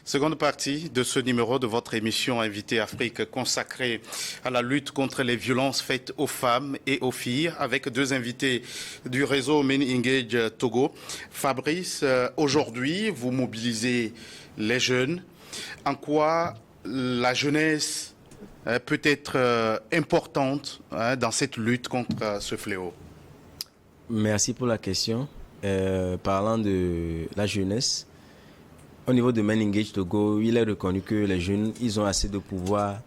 Seconde partie de ce numéro de votre émission Invité Afrique consacrée à la lutte contre les violences faites aux femmes et aux filles avec deux invités du réseau Men Engage Togo. Fabrice, aujourd'hui, vous mobilisez les jeunes. En quoi la jeunesse peut être importante dans cette lutte contre ce fléau? Merci pour la question. Parlant de la jeunesse, au niveau de Men Engage Togo, il est reconnu que les jeunes, ils ont assez de pouvoir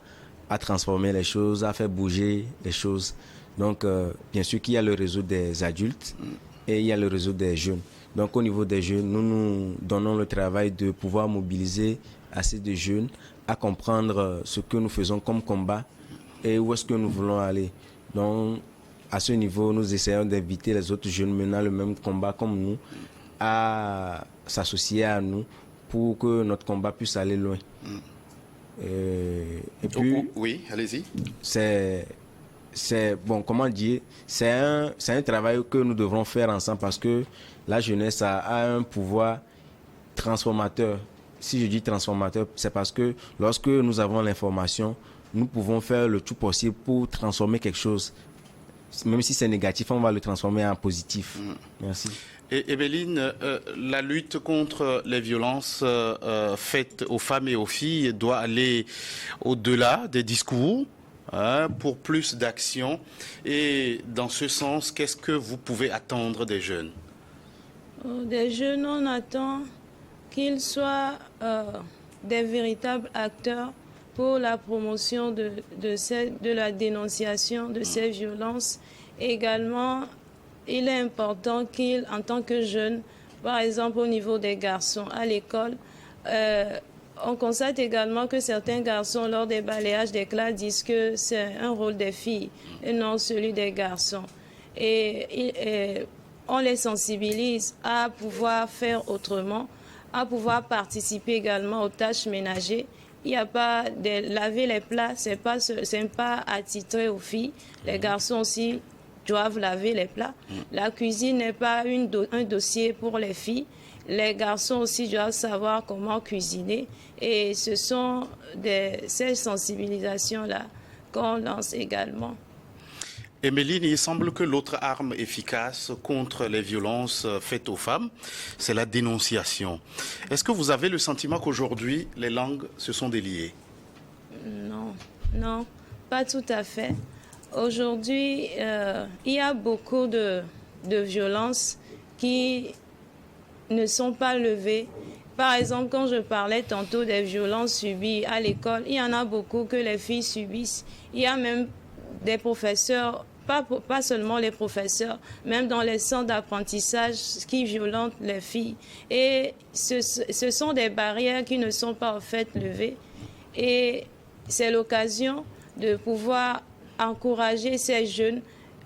à transformer les choses, à faire bouger les choses. Donc, bien sûr qu'il y a le réseau des adultes et il y a le réseau des jeunes. Donc, au niveau des jeunes, nous donnons le travail de pouvoir mobiliser assez de jeunes à comprendre ce que nous faisons comme combat et où est-ce que nous voulons aller. Donc, à ce niveau, nous essayons d'inviter les autres jeunes menant le même combat comme nous à s'associer à nous pour que notre combat puisse aller loin. Et puis, oui, allez-y. C'est bon, comment dire, c'est un travail que nous devrons faire ensemble parce que la jeunesse a un pouvoir transformateur. Si je dis transformateur, c'est parce que lorsque nous avons l'information, nous pouvons faire le tout possible pour transformer quelque chose. Même si c'est négatif, on va le transformer en positif. Merci. Et Evelyne, la lutte contre les violences faites aux femmes et aux filles doit aller au-delà des discours pour plus d'action. Et dans ce sens, qu'est-ce que vous pouvez attendre des jeunes? Des jeunes, on attend qu'ils soient des véritables acteurs pour la promotion de la dénonciation de ces violences. Également, il est important qu'ils, en tant que jeunes, par exemple au niveau des garçons à l'école, on constate également que certains garçons, lors des balayages des classes, disent que c'est un rôle des filles et non celui des garçons. Et on les sensibilise à pouvoir faire autrement, à pouvoir participer également aux tâches ménagères. Il n'y a pas de laver les plats, c'est pas attitré aux filles. Les garçons aussi doivent laver les plats. La cuisine n'est pas un dossier pour les filles. Les garçons aussi doivent savoir comment cuisiner. Et ce sont ces sensibilisations-là qu'on lance également. Emeline, il semble que l'autre arme efficace contre les violences faites aux femmes, c'est la dénonciation. Est-ce que vous avez le sentiment qu'aujourd'hui, les langues se sont déliées? Non, pas tout à fait. Aujourd'hui, il y a beaucoup de violences qui ne sont pas levées. Par exemple, quand je parlais tantôt des violences subies à l'école, il y en a beaucoup que les filles subissent. Il y a même des professeurs, pas seulement les professeurs, même dans les centres d'apprentissage qui violentent les filles. Et ce sont des barrières qui ne sont pas en fait levées. Et c'est l'occasion de pouvoir encourager ces jeunes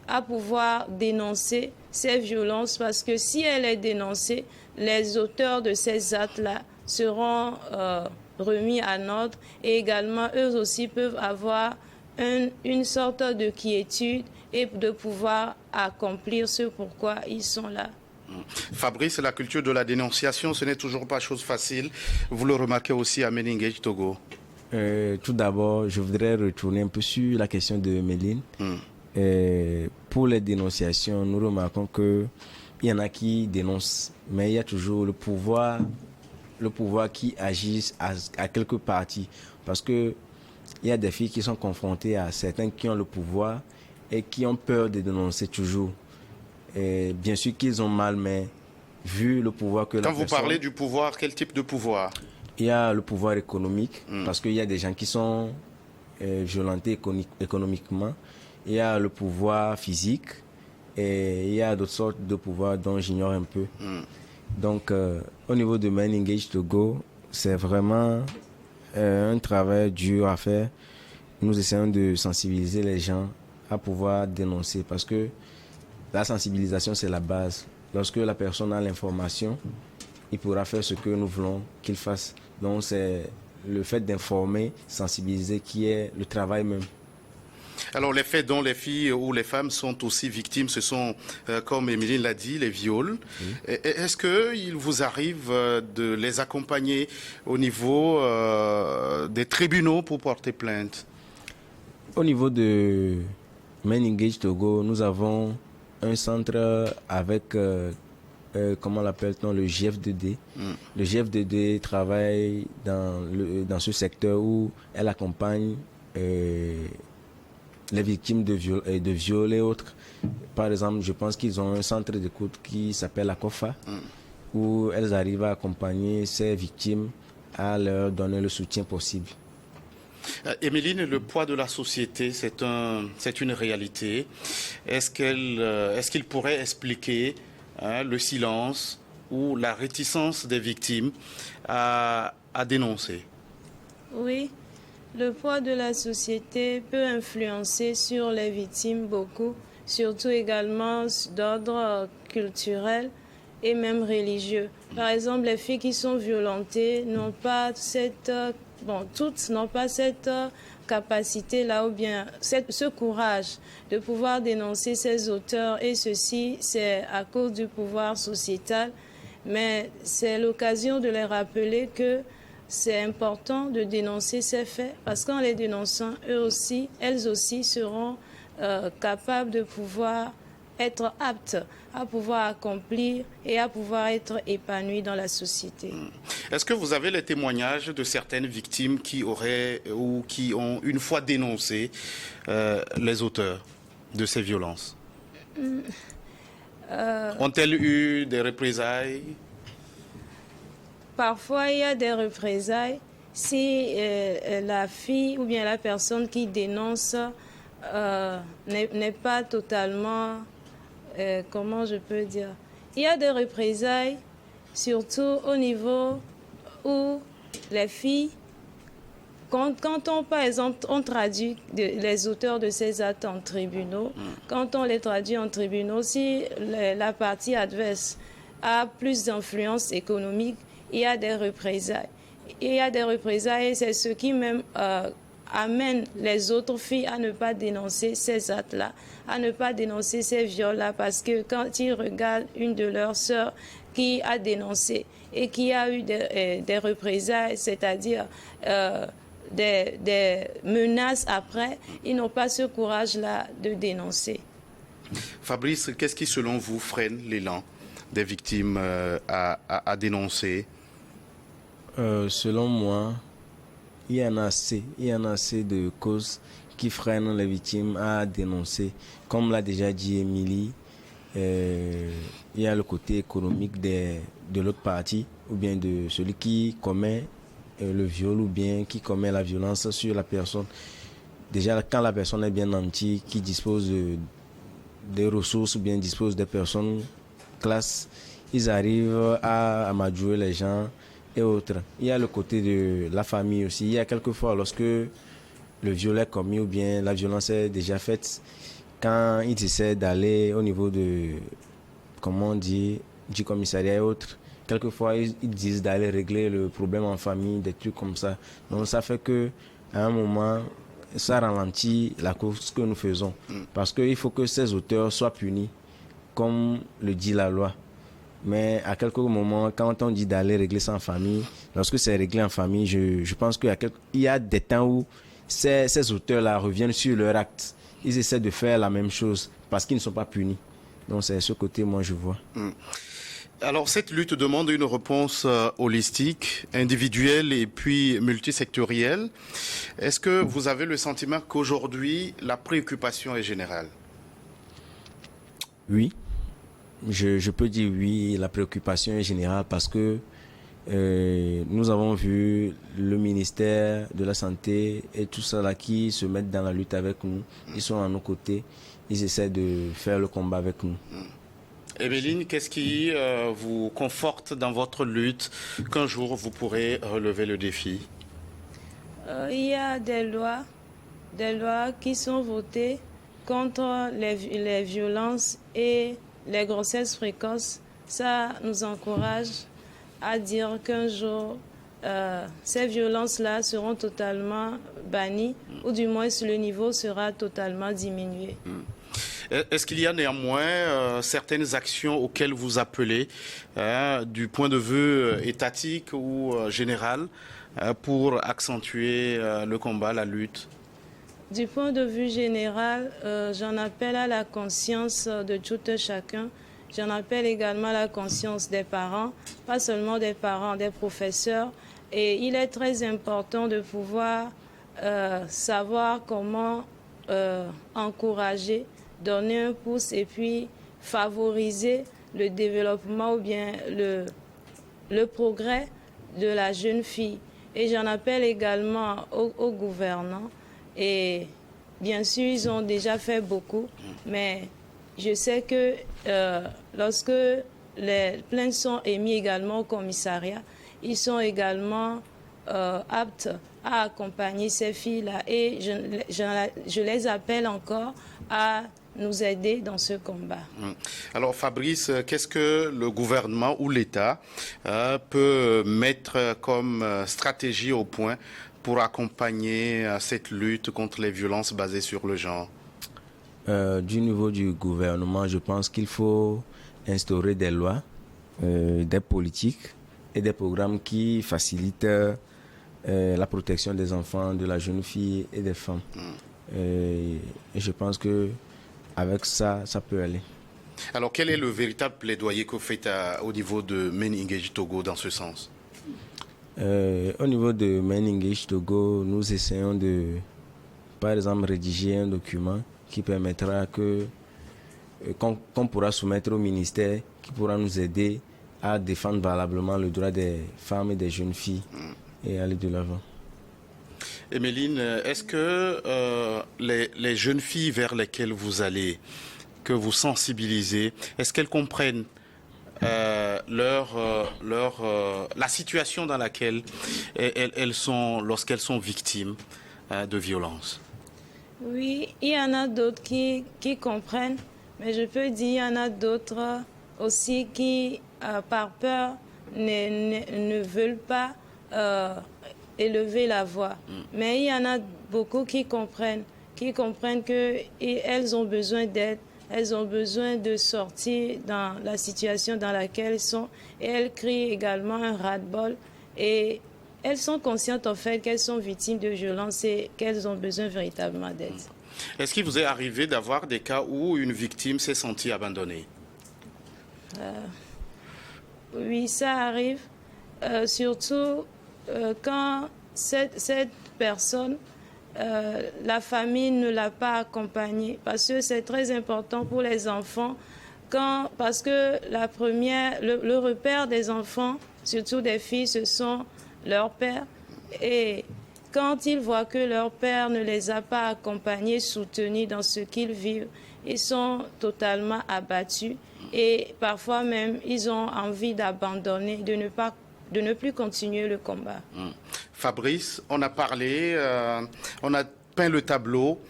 à pouvoir dénoncer ces violences parce que si elle est dénoncée, les auteurs de ces actes-là seront remis en ordre et également eux aussi peuvent avoir une sorte de quiétude et de pouvoir accomplir ce pourquoi ils sont là. Fabrice, la culture de la dénonciation, ce n'est toujours pas chose facile. Vous le remarquez aussi à Men Engage Togo. Tout d'abord, je voudrais retourner un peu sur la question de Méline. Pour les dénonciations, nous remarquons qu'il y en a qui dénoncent, mais il y a toujours le pouvoir qui agit à quelques parties. Parce que il y a des filles qui sont confrontées à certains qui ont le pouvoir et qui ont peur de dénoncer toujours. Et bien sûr qu'ils ont mal, mais vu le pouvoir que Quand vous parlez du pouvoir, quel type de pouvoir? Il y a le pouvoir économique, parce qu'il y a des gens qui sont violentés économiquement. Il y a le pouvoir physique et il y a d'autres sortes de pouvoirs dont j'ignore un peu. Donc, au niveau de Men Engage Togo, c'est vraiment un travail dur à faire. Nous essayons de sensibiliser les gens à pouvoir dénoncer parce que la sensibilisation, c'est la base. Lorsque la personne a l'information, il pourra faire ce que nous voulons qu'il fasse. Donc, c'est le fait d'informer, sensibiliser qui est le travail même. Alors les faits dont les filles ou les femmes sont aussi victimes, ce sont, comme Émilie l'a dit, les viols. Est-ce qu'il vous arrive de les accompagner au niveau des tribunaux pour porter plainte? Au niveau de Men Engage Togo, nous avons un centre avec, comment l'appelle-t-on, le GF2D. Le GF2D travaille dans ce secteur où elle accompagne les victimes de viols et autres. Par exemple, je pense qu'ils ont un centre d'écoute qui s'appelle la COFA, où elles arrivent à accompagner ces victimes, à leur donner le soutien possible. Émeline, le poids de la société, c'est une réalité. Est-ce qu'il pourrait expliquer le silence ou la réticence des victimes à dénoncer? Oui, le poids de la société peut influencer sur les victimes beaucoup, surtout également d'ordre culturel et même religieux. Par exemple, les filles qui sont violentées n'ont pas toutes n'ont pas cette capacité-là ou bien ce courage de pouvoir dénoncer ces auteurs, et ceci, c'est à cause du pouvoir sociétal. Mais c'est l'occasion de les rappeler que c'est important de dénoncer ces faits, parce qu'en les dénonçant, elles aussi seront capables de pouvoir être aptes à pouvoir accomplir et à pouvoir être épanouies dans la société. Est-ce que vous avez les témoignages de certaines victimes qui auraient ou qui ont une fois dénoncé les auteurs de ces violences? Ont-elles eu des représailles? Parfois, il y a des représailles si la fille ou bien la personne qui dénonce n'est pas totalement... comment je peux dire? Il y a des représailles, surtout au niveau où les filles, quand on, par exemple, on traduit les auteurs de ces actes en tribunaux, quand on les traduit en tribunaux, si la partie adverse a plus d'influence économique, il y a des représailles. Il y a des représailles et c'est ce qui même amène les autres filles à ne pas dénoncer ces actes-là, à ne pas dénoncer ces viols-là, parce que quand ils regardent une de leurs sœurs qui a dénoncé et qui a eu des représailles, c'est-à-dire des menaces après, ils n'ont pas ce courage-là de dénoncer. Fabrice, qu'est-ce qui, selon vous, freine l'élan des victimes à dénoncer? Selon moi, il y en a assez de causes qui freinent les victimes à dénoncer. Comme l'a déjà dit Émilie, il y a le côté économique de l'autre partie, ou bien de celui qui commet le viol, ou bien qui commet la violence sur la personne. Déjà, quand la personne est bien nantie, qui dispose des ressources, ou bien dispose des personnes classes, ils arrivent à amadouer les gens et autres. Il y a le côté de la famille aussi. Il y a quelquefois, lorsque le viol est commis ou bien la violence est déjà faite, quand ils essaient d'aller au niveau de, comment on dit, du commissariat et autres, quelquefois ils disent d'aller régler le problème en famille, des trucs comme ça. Donc ça fait que à un moment, ça ralentit la course que nous faisons. Parce qu'il faut que ces auteurs soient punis, comme le dit la loi. Mais à quelques moments, quand on dit d'aller régler ça en famille, lorsque c'est réglé en famille, je pense qu'il y a des temps où ces auteurs-là reviennent sur leur acte. Ils essaient de faire la même chose parce qu'ils ne sont pas punis. Donc c'est ce côté, moi, je vois. Alors, cette lutte demande une réponse holistique, individuelle et puis multisectorielle. Est-ce que vous avez le sentiment qu'aujourd'hui, la préoccupation est générale? Oui. Je peux dire oui, la préoccupation est générale parce que nous avons vu le ministère de la Santé et tout ça là qui se mettent dans la lutte avec nous. Ils sont à nos côtés, ils essaient de faire le combat avec nous. Émeline, qu'est-ce qui vous conforte dans votre lutte qu'un jour vous pourrez relever le défi? Il y a des lois qui sont votées contre les violences et les grossesses précoces. Ça nous encourage à dire qu'un jour, ces violences-là seront totalement bannies, ou du moins le niveau sera totalement diminué. Est-ce qu'il y a néanmoins certaines actions auxquelles vous appelez du point de vue étatique ou général pour accentuer le combat, la lutte? Du point de vue général, j'en appelle à la conscience de tout chacun. J'en appelle également à la conscience des parents, pas seulement des parents, des professeurs. Et il est très important de pouvoir savoir comment encourager, donner un pouce et puis favoriser le développement ou bien le progrès de la jeune fille. Et j'en appelle également aux gouvernants. Et bien sûr, ils ont déjà fait beaucoup, mais je sais que lorsque les plaintes sont émises également au commissariat, ils sont également aptes à accompagner ces filles-là. Et je les appelle encore à nous aider dans ce combat. Alors Fabrice, qu'est-ce que le gouvernement ou l'État peut mettre comme stratégie au point pour accompagner cette lutte contre les violences basées sur le genre? Du niveau du gouvernement, je pense qu'il faut instaurer des lois, des politiques et des programmes qui facilitent la protection des enfants, de la jeune fille et des femmes. Et je pense que avec ça, ça peut aller. Alors quel est le véritable plaidoyer que vous faites au niveau de Men Engage Togo dans ce sens? Au niveau de Men Engage Togo, nous essayons de, par exemple, rédiger un document qui permettra qu'on pourra soumettre au ministère, qui pourra nous aider à défendre valablement le droit des femmes et des jeunes filles et aller de l'avant. Emeline, est-ce que les jeunes filles vers lesquelles vous allez, que vous sensibilisez, est-ce qu'elles comprennent la situation dans laquelle elles sont lorsqu'elles sont victimes de violences? Oui, il y en a d'autres qui comprennent, mais je peux dire qu'il y en a d'autres aussi qui, par peur, ne veulent pas élever la voix. Mais il y en a beaucoup qui comprennent qu'elles ont besoin d'aide, elles ont besoin de sortir dans la situation dans laquelle elles sont. Et elles crient également un ras-le-bol. Et elles sont conscientes en fait qu'elles sont victimes de violences et qu'elles ont besoin véritablement d'aide. Est-ce qu'il vous est arrivé d'avoir des cas où une victime s'est sentie abandonnée? Oui, ça arrive. Surtout quand cette personne, la famille ne l'a pas accompagnée. Parce que c'est très important pour les enfants. Parce que le repère des enfants, surtout des filles, ce sont leurs pères. Et quand ils voient que leur père ne les a pas accompagnés, soutenus dans ce qu'ils vivent, ils sont totalement abattus. Et parfois même, ils ont envie d'abandonner, de ne plus continuer le combat. Fabrice, on a parlé, on a peint le tableau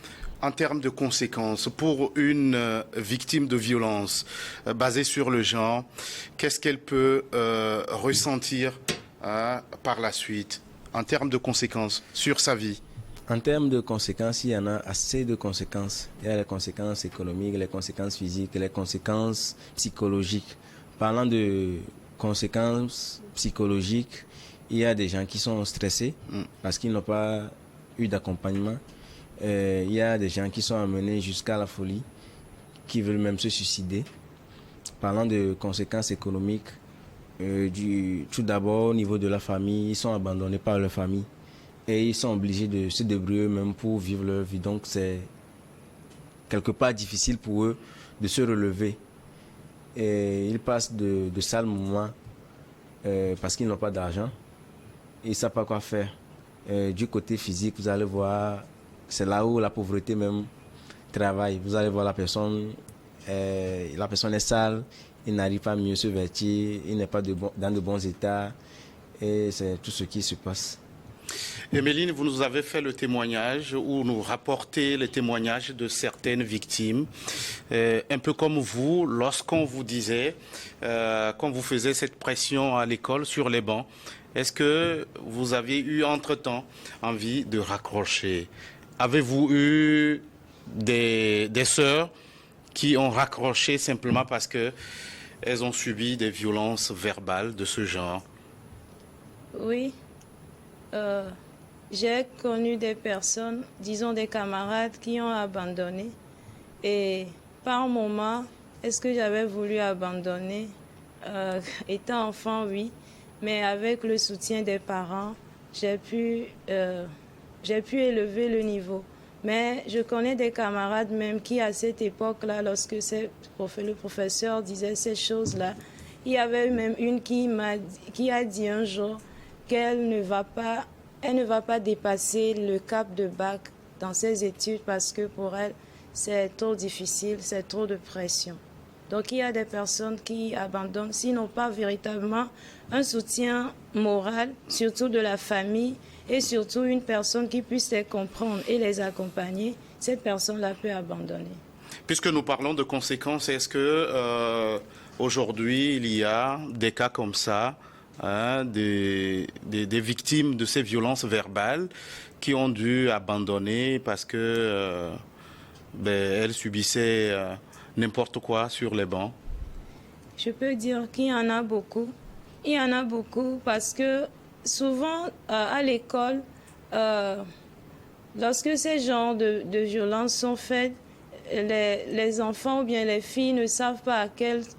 en termes de conséquences pour une victime de violence basée sur le genre. Qu'est-ce qu'elle peut ressentir par la suite en termes de conséquences sur sa vie? En termes de conséquences, il y en a assez de conséquences. Il y a les conséquences économiques, les conséquences physiques, les conséquences psychologiques. Parlant de conséquences psychologiques, il y a des gens qui sont stressés parce qu'ils n'ont pas eu d'accompagnement. Il y a des gens qui sont amenés jusqu'à la folie, qui veulent même se suicider. Parlant de conséquences économiques, tout d'abord au niveau de la famille, ils sont abandonnés par leur famille et ils sont obligés de se débrouiller eux-mêmes pour vivre leur vie. Donc c'est quelque part difficile pour eux de se relever. Et ils passent de sales moments parce qu'ils n'ont pas d'argent et ils ne savent pas quoi faire. Du côté physique, vous allez voir, c'est là où la pauvreté même travaille. Vous allez voir la personne est sale, il n'arrive pas à mieux se vêtir, il n'est pas dans de bons états et c'est tout ce qui se passe. Emeline, vous nous avez fait le témoignage ou nous rapportez les témoignages de certaines victimes. Un peu comme vous, lorsqu'on vous disait, quand vous faisiez cette pression à l'école sur les bancs, Est-ce que vous aviez eu entre-temps envie de raccrocher? Avez-vous eu des sœurs qui ont raccroché simplement parce qu'elles ont subi des violences verbales de ce genre? Oui, j'ai connu des personnes, disons des camarades qui ont abandonné. Et par moment, est-ce que j'avais voulu abandonner? Étant enfant, oui. Mais avec le soutien des parents, j'ai pu élever le niveau. Mais je connais des camarades même qui, à cette époque-là, lorsque le professeur disait ces choses-là, il y avait même une qui a dit un jour qu'elle ne va pas dépasser le cap de bac dans ses études parce que pour elle, c'est trop difficile, c'est trop de pression. Donc il y a des personnes qui abandonnent s'ils n'ont pas véritablement un soutien moral, surtout de la famille, et surtout une personne qui puisse les comprendre et les accompagner. Cette personne-là peut abandonner. Puisque nous parlons de conséquences, est-ce que aujourd'hui il y a des cas comme ça, hein, des victimes de ces violences verbales qui ont dû abandonner parce que elles subissaient n'importe quoi sur les bancs? Je peux dire qu'il y en a beaucoup. Il y en a beaucoup parce que souvent à l'école, lorsque ces genres de violences sont faites, les enfants ou bien les filles ne savent pas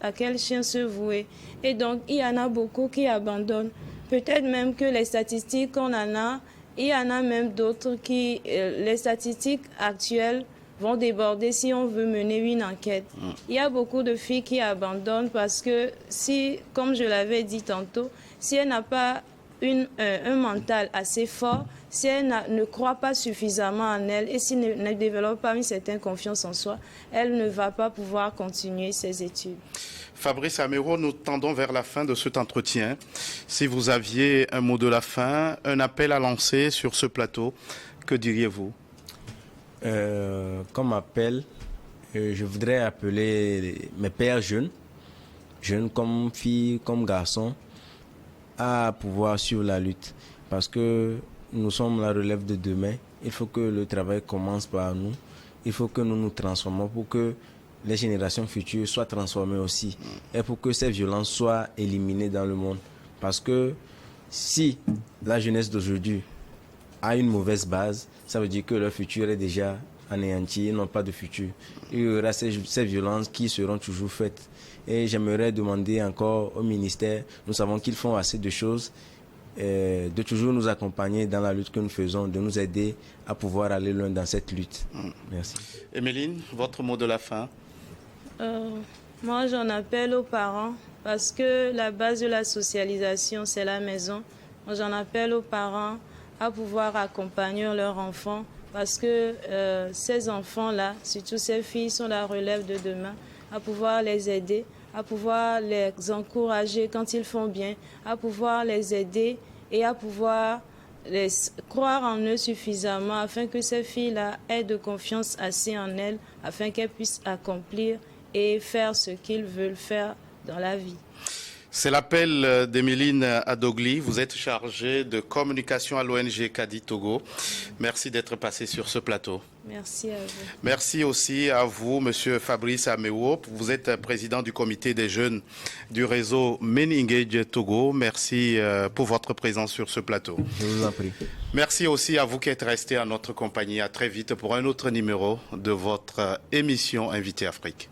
à quel chien se vouer. Et donc, il y en a beaucoup qui abandonnent. Peut-être même que les statistiques qu'on en a, il y en a même d'autres qui, les statistiques actuelles vont déborder si on veut mener une enquête. Il y a beaucoup de filles qui abandonnent parce que si, comme je l'avais dit tantôt, si elle n'a pas un mental assez fort, si elle ne croit pas suffisamment en elle et si elle ne développe pas une certaine confiance en soi, elle ne va pas pouvoir continuer ses études. Fabrice Amewo, nous tendons vers la fin de cet entretien. Si vous aviez un mot de la fin, un appel à lancer sur ce plateau, que diriez-vous? Comme appel, je voudrais appeler mes pères jeunes comme filles, comme garçons, à pouvoir suivre la lutte. Parce que nous sommes la relève de demain. Il faut que le travail commence par nous. Il faut que nous nous transformons pour que les générations futures soient transformées aussi. Et pour que ces violences soient éliminées dans le monde. Parce que si la jeunesse d'aujourd'hui a une mauvaise base, ça veut dire que leur futur est déjà anéanti, ils n'ont pas de futur. Il y aura ces violences qui seront toujours faites. Et j'aimerais demander encore au ministère, nous savons qu'ils font assez de choses, de toujours nous accompagner dans la lutte que nous faisons, de nous aider à pouvoir aller loin dans cette lutte. Merci. Emeline, votre mot de la fin? Moi, j'en appelle aux parents parce que la base de la socialisation, c'est la maison. Moi, j'en appelle aux parents à pouvoir accompagner leurs enfants parce que ces enfants-là, surtout ces filles, sont la relève de demain, à pouvoir les aider, à pouvoir les encourager quand ils font bien, à pouvoir les aider et à pouvoir croire en eux suffisamment afin que ces filles-là aient de confiance assez en elles, afin qu'elles puissent accomplir et faire ce qu'ils veulent faire dans la vie. C'est l'appel d'Emeline Adogli. Vous êtes chargée de communication à l'ONG Kadi Togo. Merci d'être passé sur ce plateau. Merci à vous. Merci aussi à vous, Monsieur Fabrice Amewo. Vous êtes président du comité des jeunes du réseau Men Engage Togo. Merci pour votre présence sur ce plateau. Je vous en prie. Merci aussi à vous qui êtes restés à notre compagnie. À très vite pour un autre numéro de votre émission Invité Afrique.